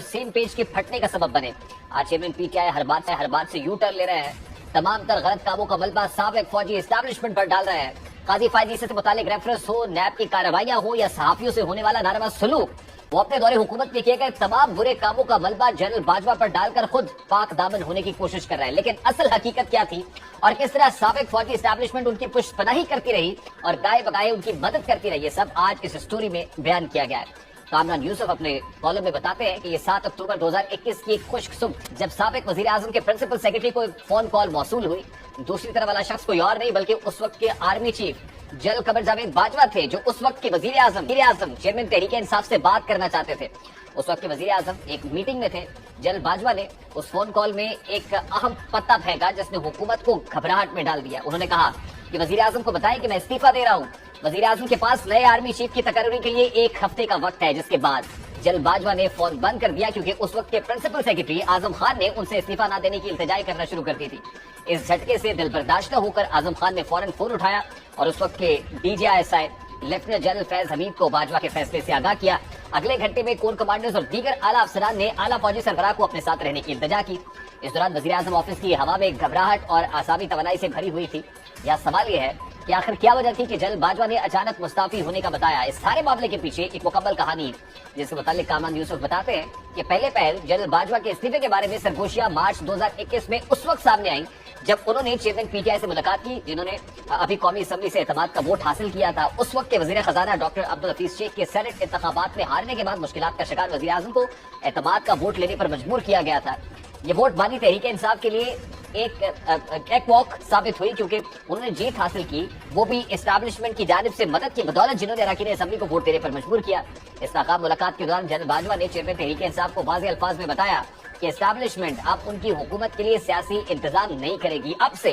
Same page के फटने का सबब बने। आज चेयरमैन पीटीआई हर बात से यू टर्न ले रहे हैं। तमाम तर गलत कामों का मलबा साबिक फौजी एस्टैब्लिशमेंट पर डाल रहे हैं। काजी फायजी से मुतालिक रेफरेंस हो, नैब की कार्रवाइयां हो या सहाफियों से होने वाला नारावा सलूक, वो अपने दौरे हुकूमत में किए गए तमाम बुरे कामों का मलबा जनरल बाजवा पर डालकर खुद पाक दामन होने की कोशिश कर रहे हैं। लेकिन असल हकीकत क्या थी और किस तरह साबिक फौजी एस्टैब्लिशमेंट उनकी पुष्पनाही करती रही और गाय बगाए उनकी मदद करती रही, ये सब आज इस स्टोरी में बयान किया गया है। कामरान यूसुफ अपने कॉलम में बताते हैं कि ये 7 अक्टूबर 2021 की एक खुश्क सुबह जब साबिक वजीर आजम के प्रिंसिपल सेक्रेटरी को एक फोन कॉल मौसूल हुई। दूसरी तरफ वाला शख्स कोई और नहीं बल्कि उस वक्त के army chief general Qamar Javed Bajwa थे, जो उस वक्त के वजीर आजम चेयरमैन तहरीक इंसाफ से बात करना चाहते थे। उस वक्त के वजीर आजम एक मीटिंग में थे। जनरल बाजवा ने उस फोन कॉल में एक अहम पत्ता फेंका जिसने हुकूमत को घबराहट में डाल दिया। उन्होंने कहा कि वजीर आजम को बताएं कि मैं इस्तीफा दे रहा हूँ। वजीर आजम के पास नए आर्मी चीफ की तकर्री के लिए 1 हफ्ते का वक्त है, जिसके बाद जनरल बाजवा ने फोन बंद कर दिया क्योंकि उस वक्त के प्रिंसिपल सेक्रेटरी आजम खान ने उनसे इस्तीफा न देने की इल्तिजाई करना शुरू कर दी थी। इस झटके से दिल बर्दाश्त न होकर आजम खान ने फौरन फोन उठाया और उस वक्त के DGISI lieutenant general Faiz Hamid को बाजवा के फैसले से आगाह किया। अगले घंटे में कोर कमांडर्स और दीगर आला अफसरान ने आला फौजी सरबराह को अपने साथ रहने की इल्तिजा की। इस दौरान वजीर आजम ऑफिस की हवा में घबराहट और आसामी तवानाई से भरी हुई थी। यह सवाल यह है कि आखिर क्या वजह थी कि जनरल बाजवा ने अचानक मुस्ताफी होने का बताया। इस सारे मामले के पीछे एक मुकम्मल कहानी जिसके मुतालिक कामरान यूसुफ बताते हैं कि पहले पहल जनरल बाजवा के इस्तीफे के बारे में सरगोशियां मार्च 2021 में उस वक्त सामने आई जब उन्होंने चेयरमैन पीटीआई से मुलाकात की, जिन्होंने अभी कौमी असम्बली से एतमाद का वोट हासिल किया था। उस वक्त के वजीर खजाना डॉक्टर अब्दुल हफीज शेख के सेनेट इंतखाबात में हारने के बाद मुश्किलात का शिकार वजीर आजम को एतमाद का वोट लेने पर मजबूर किया गया था। ये वोट बानी तहरीक इंसाफ के लिए एक वॉक साबित हुई क्योंकि उन्होंने जीत हासिल की, वो भी एस्टैब्लिशमेंट की जानिब से मदद की बदौलत, जिन्होंने अरकान असेंबली को वोट देने पर मजबूर किया। इस नाकाम मुलाकात के दौरान जनरल बाजवा ने चेयरमैन तहरीक इंसाफ को वाज़ेह अल्फाज में बताया कि एस्टैब्लिशमेंट अब उनकी हुकूमत के लिए सियासी इंतजाम नहीं करेगी। अब से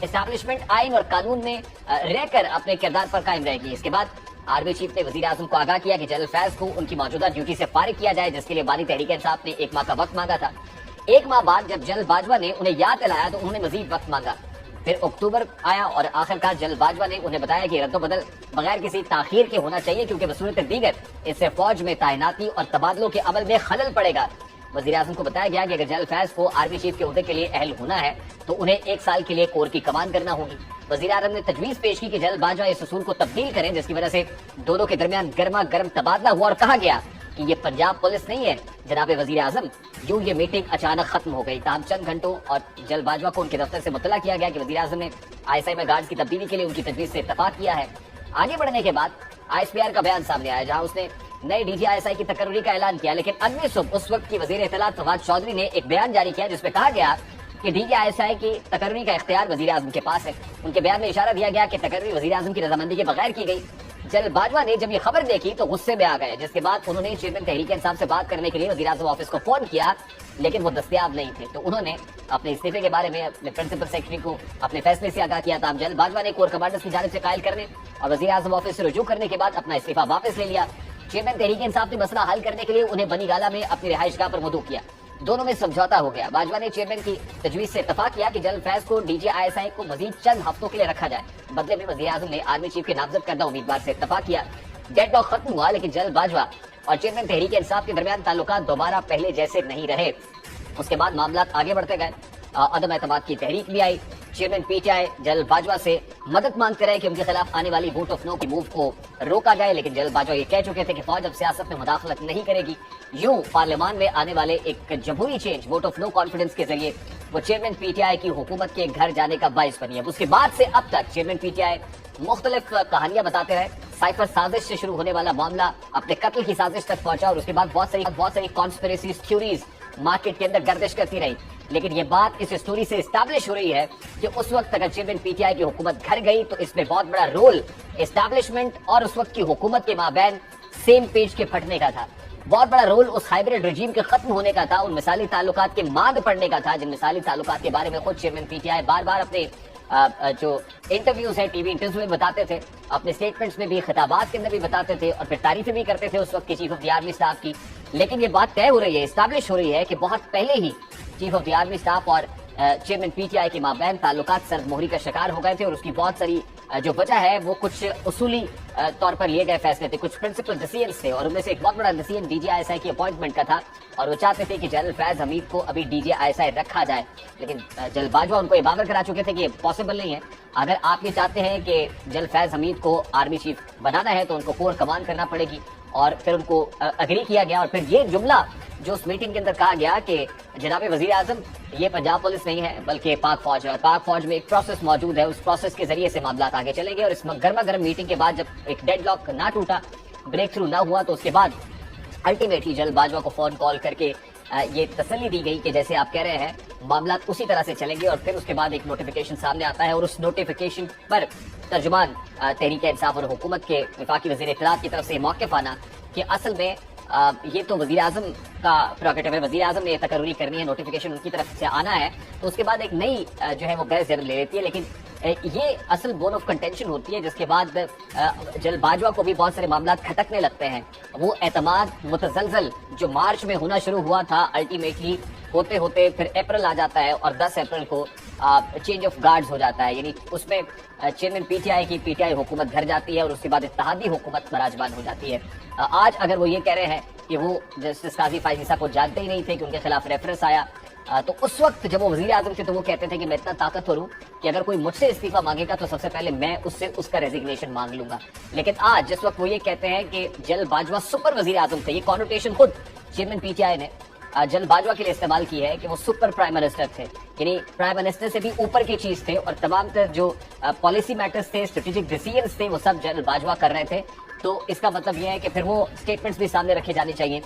एस्टैब्लिशमेंट आइन और कानून में रहकर अपने किरदार पर कायम रहेगी। इसके बाद आर्मी चीफ ने वजीर आजम को आगाह किया कि जनरल फैज को उनकी मौजूदा ड्यूटी से फारिग किया जाए, जिसके लिए बानी तहरीक इंसाफ ने 1 माह का वक्त मांगा था। 1 माह बाद जब जनरल बाजवा ने उन्हें याद दिलाया तो उन्होंने मजीद वक्त मांगा। फिर अक्टूबर आया और आखिरकार जनरल बाजवा ने उन्हें बताया कि रद्दोबदल बगैर किसी ताखीर के होना चाहिए क्योंकि बसूरत दीगर इससे फौज में तैनाती और तबादलों के अमल में खलल पड़ेगा। वजीर आजम को बताया गया कि अगर जनरल फैज को आर्मी चीफ के ओहदे के लिए अहल होना है तो उन्हें 1 साल के लिए कोर की कमान करना होगी। वजीर आजम ने तजवीज पेश की कि जनरल बाजवा इस उसूल को तब्दील करें, जिसकी वजह से दोनों के दरमियान गर्मा गर्म तबादला हुआ और कहा गया कि ये पंजाब पुलिस नहीं है जनाब वजीर आजम। यूं ये मीटिंग अचानक खत्म हो गई। तमाम चंद घंटों और जनरल बाजवा को उनके दफ्तर से मुतला किया गया कि वजीर आजम ने ISI में गार्ड्स की तब्दीली के लिए उनकी तजवीज से इत्तफाक किया है। आगे बढ़ने के बाद ISPR का बयान सामने आया जहां उसने नए DGISI की तकर्री का ऐलान किया, लेकिन अगली सुबह उस वक्त की वजीर इत्तलात फवाद चौधरी ने एक बयान जारी किया जिसमें कहा गया कि DGISI की तकर्री का इख्तियार वजीर आजम के पास है। उनके बयान में इशारा दिया गया कि तकर्री वजीर आजम की रजामंदी के बगैर की गई। जनरल बाजवा ने जब ये खबर देखी तो गुस्से में आ गए, जिसके बाद उन्होंने चेयरमैन तहरीक इंसाफ से बात करने के लिए वजीर आजम ऑफिस को फोन किया, लेकिन वो दस्तयाब नहीं थे। तो उन्होंने अपने इस्तीफे के बारे में अपने प्रिंसिपल सेक्रेटरी को अपने फैसले से आगाह किया था। जनरल बाजवा ने कोर कमांडर्स की जानिब से कायल करने और वजीर आजम ऑफिस से रुजू करने के बाद अपना इस्तीफा वापस ले लिया। चेयरमैन तहरीक इंसाफ ने मसला हल करने के लिए उन्हें बनी गाला में अपनी रिहाइशगाह पर मदऊ किया। दोनों में समझौता हो गया। बाजवा ने चेयरमैन की तजवीज से इत्तफाक किया कि जनरल फैज को DGISI को मजीद चंद हफ्तों के लिए रखा जाए। बदले में वजीर आजम ने आर्मी चीफ के नामजद करदा उम्मीदवार से इत्तफाक किया। डेडलॉक खत्म हुआ, लेकिन जनरल बाजवा और चेयरमैन तहरीक इंसाफ के दरमियान ताल्लुकात दोबारा पहले जैसे नहीं रहे। उसके बाद मामला आगे बढ़ते गए, अदम एतमाद की तहरीक भी आई। चेयरमैन पीटीआई जनरल बाजवा से मदद मांगते रहे कि उनके खिलाफ आने वाली वोट ऑफ नो की मूव को रोका जाए, लेकिन जनरल बाजवा ये कह चुके थे कि फौज अब सियासत में मुदाखलत नहीं करेगी। यूं पार्लियामान में आने वाले एक जमहूरी change vote of no confidence के जरिए वो चेयरमैन पीटीआई की हुकूमत के घर जाने का बाइस बनी है। उसके बाद से अब तक चेयरमैन पीटीआई मुख्तलिफ कहानियां बताते रहे। साइफर साजिश से शुरू होने वाला मामला अपने कत्ल की साजिश तक पहुंचा और उसके बाद बहुत सारी कॉन्स्पिरेसी थ्योरीज मार्केट के अंदर गर्दिश करती रही। लेकिन ये बात इस स्टोरी से एस्टैब्लिश हो रही है कि उस वक्त अगर चेयरमैन पीटीआई की हुकूमत घर गई तो इसमें बहुत बड़ा रोल एस्टैब्लिशमेंट और उस वक्त की हुकूमत के माबैन सेम पेज के फटने का था। बहुत बड़ा रोल उस हाइब्रिड रजीम के खत्म होने का था, उन मिसाली ताल्लुकात के मांद पड़ने का था, जिन मिसाली ताल्लुकात के बारे में खुद चेयरमैन पीटीआई बार बार अपने जो इंटरव्यूज है, टीवी इंटरव्यू में बताते थे, अपने स्टेटमेंट्स में भी, खिताबात के अंदर भी बताते थे और फिर तारीफें भी करते थे उस वक्त के chief of the army staff की। लेकिन ये बात तय हो रही है, एस्टैब्लिश हो रही है कि बहुत पहले ही chief of the army staff और चेयरमैन पीटीआई के माबैन ताल्लुकात सर्द मोहरी का शिकार हो गए थे और उसकी बहुत सारी जो वजह है वो कुछ उसूली तौर पर लिए गए फैसले थे, कुछ प्रिंसिपल डिसीजंस थे, और उनमें से एक बहुत बड़ा डिसीजन DGISI की अपॉइंटमेंट का था, और वो चाहते थे कि जनरल फैज हमीद को अभी DGISI रखा जाए। लेकिन जनरल बाजवा उनको ये बावर करा चुके थे कि ये पॉसिबल नहीं है। अगर आप ये चाहते हैं कि जनरल फैज हमीद को आर्मी चीफ बनाना है तो उनको कोर कमांड करना पड़ेगी, और फिर उनको अग्री किया गया। और फिर ये जुमला जो उस मीटिंग के अंदर कहा गया कि जनाब वजीर आजम, ये पंजाब पुलिस नहीं है बल्कि पाक फौज है, और पाक फौज में एक प्रोसेस मौजूद है, उस प्रोसेस के जरिए से मामला आगे चलेंगे। और इस गर्मा गर्म मीटिंग के बाद जब एक डेडलॉक ना टूटा, ब्रेक थ्रू ना हुआ, तो उसके बाद अल्टीमेटली जनरल बाजवा को फोन कॉल करके ये तसल्ली दी गई कि जैसे आप कह रहे हैं मामला उसी तरह से चलेंगे। और फिर उसके बाद एक नोटिफिकेशन सामने आता है, और उस नोटिफिकेशन पर तर्जुमान तहरीक इंसाफ और हुकूमत के वफाकी वज़ीर इत्तलात की तरफ से मौक़िफ़ आना कि असल में ये तो वज़ीर आज़म का प्रोगेटिव है, वज़ीर आज़म ने तकर्री करनी है, नोटिफिकेशन उनकी तरफ से आना है, तो उसके बाद एक नई जो है वो बहस जन्म ले लेती है। लेकिन ये असल बोन ऑफ कंटेंशन होती है, जिसके बाद जनरल बाजवा को भी बहुत सारे मामला खटकने लगते हैं। वो एतमाद मुतजलजल जो मार्च में होना शुरू हुआ था, अल्टीमेटली होते होते फिर अप्रैल आ जाता है, और 10 अप्रैल को चेंज ऑफ गार्ड्स हो जाता है, यानी उसमें चेयरमैन PTI की PTI हुकूमत घर जाती है, और उसके बाद इत्तेहादी हुकूमत बराजमान हो जाती है। आज अगर वो ये कह रहे हैं कि वो जस्टिस काजी फायजी साहब को जानते ही नहीं थे कि उनके खिलाफ रेफरेंस आया, तो उस वक्त जब वो वजीर आजम थे तो वो कहते थे कि मैं इतना ताकतवर हूँ कि अगर कोई मुझसे इस्तीफा मांगेगा तो सबसे पहले मैं उससे उसका रेजिग्नेशन मांग लूंगा। लेकिन आज जिस वक्त वो ये कहते हैं कि जनरल बाजवा सुपर वजीर आजम थे, ये कॉनोटेशन खुद चेयरमैन PTI ने जनरल बाजवा के लिए इस्तेमाल की है कि वो सुपर प्राइम मिनिस्टर थे, यानी प्राइम मिनिस्टर से भी ऊपर की चीज थे, और तमाम तर जो पॉलिसी मैटर्स थे, स्ट्रेटेजिक डिसीजंस थे, वो सब जनरल बाजवा कर रहे थे। तो इसका मतलब ये है कि फिर वो स्टेटमेंट्स भी सामने रखे जाने चाहिए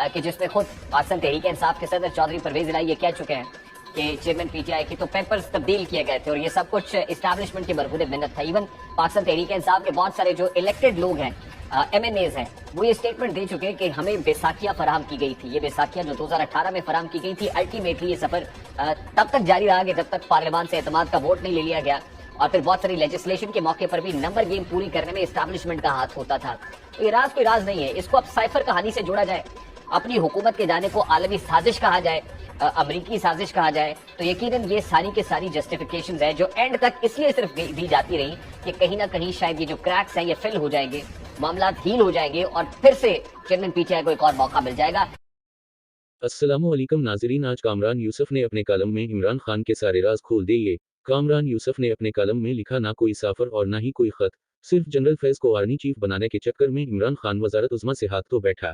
कि जिसमें खुद पाकिस्तान तहरीक इंसाफ के सदर चौधरी परवेज इलाही ये कह चुके हैं कि चेयरमैन PTI की तो पेपर्स तब्दील किए गए थे, और ये सब कुछ इस्टेब्लिशमेंट की बरगुद मेहनत था। इवन पाकिस्तान तहरीक इंसाफ के बहुत सारे जो इलेक्टेड लोग हैं, MNAs हैं, वो ये स्टेटमेंट दे चुके हैं कि हमें बैसाखियां फराहम की गई थी। ये बैसाखियां जो 2018 में फराहम की गई थी, अल्टीमेटली ये सफर तब तक जारी रहा कि जब तक पार्लियामान से एतमाद का वोट नहीं ले लिया गया, और फिर बहुत सारी लेजिस्लेशन के मौके पर भी नंबर गेम पूरी करने में एस्टैब्लिशमेंट का हाथ होता था। तो ये राज कोई राज नहीं है, इसको अब साइफर कहानी से जोड़ा जाए, अपनी हुकूमत के जाने को आलमी साजिश कहा जाए, अमरीकी साजिश कहा जाए, तो यकीनन ये सारी के सारी जस्टिफिकेशंस है जो एंड तक इसलिए सिर्फ दी जाती रही कि कहीं ना कहीं शायद ये जो क्रैक्स हैं ये फिल हो जाएंगे, मामला हील हो जाएंगे, और फिर से चेयरमैन PTI को एक और मौका मिल जाएगा। अस्सलामुअलैकुम नाज़रीन, आज कामरान यूसुफ ने अपने कॉलम में इमरान खान के सारे राज खोल दिए। कामरान यूसुफ ने अपने कॉलम में लिखा, ना कोई सफर और ना ही कोई खत, सिर्फ जनरल फैज को आर्मी चीफ बनाने के चक्कर में इमरान खान वजारत उज़्मा से हाथ तो बैठा।